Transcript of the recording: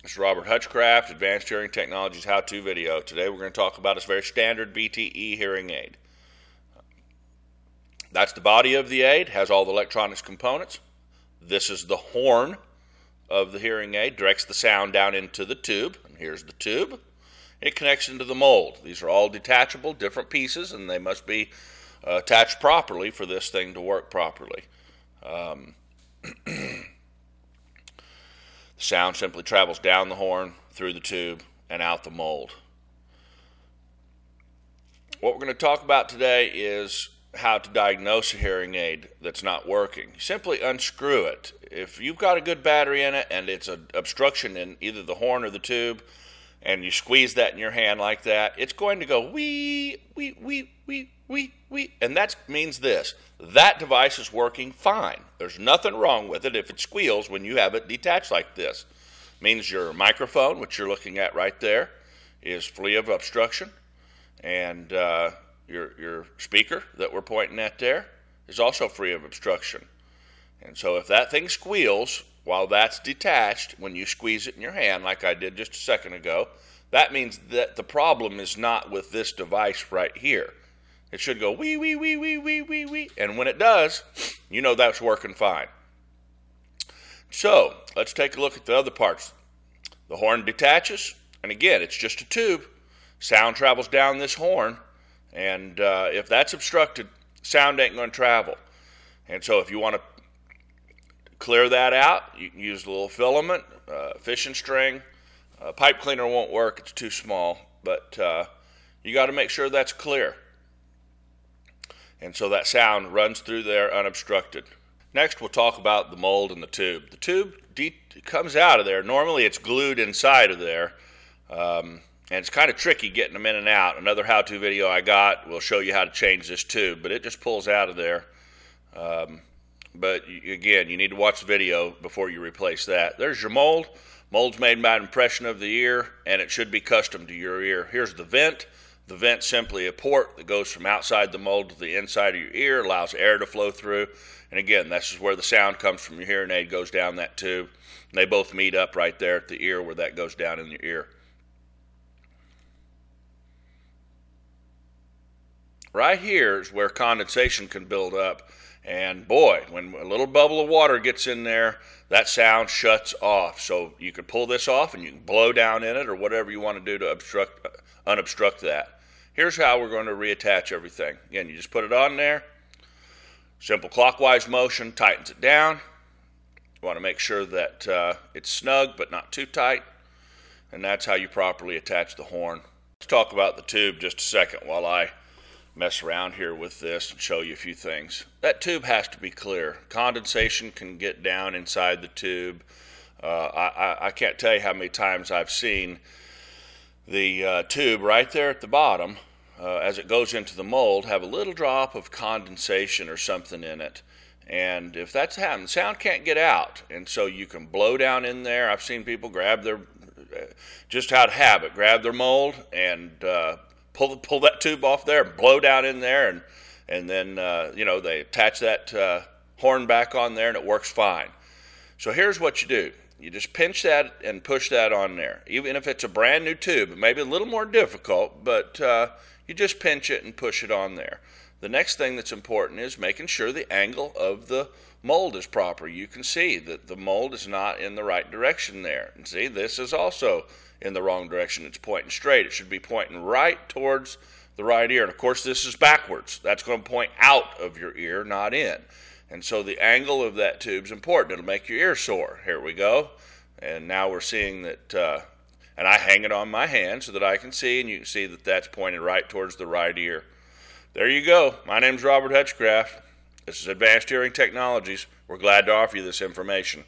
This is Robert Hutchcraft, Advanced Hearing Technologies how-to video. Today we're going to talk about a very standard VTE hearing aid. That's the body of the aid, has all the electronics components. This is the horn of the hearing aid, directs the sound down into the tube. And here's the tube. It connects into the mold. These are all detachable, different pieces, and they must be attached properly for this thing to work properly. The sound simply travels down the horn, through the tube, and out the mold. What we're going to talk about today is how to diagnose a hearing aid that's not working. You simply unscrew it. If you've got a good battery in it and it's an obstruction in either the horn or the tube, and you squeeze that in your hand like that, it's going to go wee, wee, wee, wee, wee, wee, and that means this: that device is working fine. There's nothing wrong with it if it squeals when you have it detached like this. It means your microphone, which you're looking at right there, is free of obstruction, and your speaker that we're pointing at there is also free of obstruction. And so if that thing squeals while that's detached, when you squeeze it in your hand like I did just a second ago, that means that the problem is not with this device right here. It should go wee, wee, wee, wee, wee, wee, wee, and when it does, you know that's working fine. So let's take a look at the other parts. The horn detaches, and again, it's just a tube. Sound travels down this horn, and if that's obstructed, sound ain't going to travel. And so if you want to clear that out, you can use a little filament, fishing string. Pipe cleaner won't work, it's too small, but you got to make sure that's clear. And so that sound runs through there unobstructed. Next, we'll talk about the mold and the tube. The tube comes out of there. Normally, it's glued inside of there, and it's kind of tricky getting them in and out. Another how-to video I got will show you how to change this tube, but it just pulls out of there. But again, you need to watch the video before you replace that. There's your mold. Mold's made by an impression of the ear, and it should be custom to your ear. Here's the vent. The vent's simply a port that goes from outside the mold to the inside of your ear, allows air to flow through. And again, this is where the sound comes from your hearing aid, goes down that tube. And they both meet up right there at the ear where that goes down in your ear. Right here is where condensation can build up. And boy, when a little bubble of water gets in there, that sound shuts off. So you can pull this off and you can blow down in it or whatever you want to do to unobstruct that. Here's how we're going to reattach everything. Again, you just put it on there. Simple clockwise motion tightens it down. You want to make sure that it's snug but not too tight. And that's how you properly attach the horn. Let's talk about the tube just a second while I mess around here with this and show you a few things. That tube has to be clear. Condensation can get down inside the tube. I can't tell you how many times I've seen the tube right there at the bottom as it goes into the mold have a little drop of condensation or something in it, and if that's happening, sound can't get out, and so you can blow down in there. I've seen people grab their just out of habit grab their mold and pull that tube off there and blow down in there, and then they attach that horn back on there and it works fine. So here's what you do. You just pinch that and push that on there. Even if it's a brand new tube, it may be a little more difficult, but you just pinch it and push it on there. The next thing that's important is making sure the angle of the mold is proper. You can see that the mold is not in the right direction there. And see, this is also in the wrong direction. It's pointing straight. It should be pointing right towards the right ear. And of course, this is backwards. That's going to point out of your ear, not in. And so the angle of that tube is important. It'll make your ear sore. Here we go. And now we're seeing that, and I hang it on my hand so that I can see, and you can see that that's pointed right towards the right ear. There you go. My name's Robert Hutchcraft. This is Advanced Hearing Technologies. We're glad to offer you this information.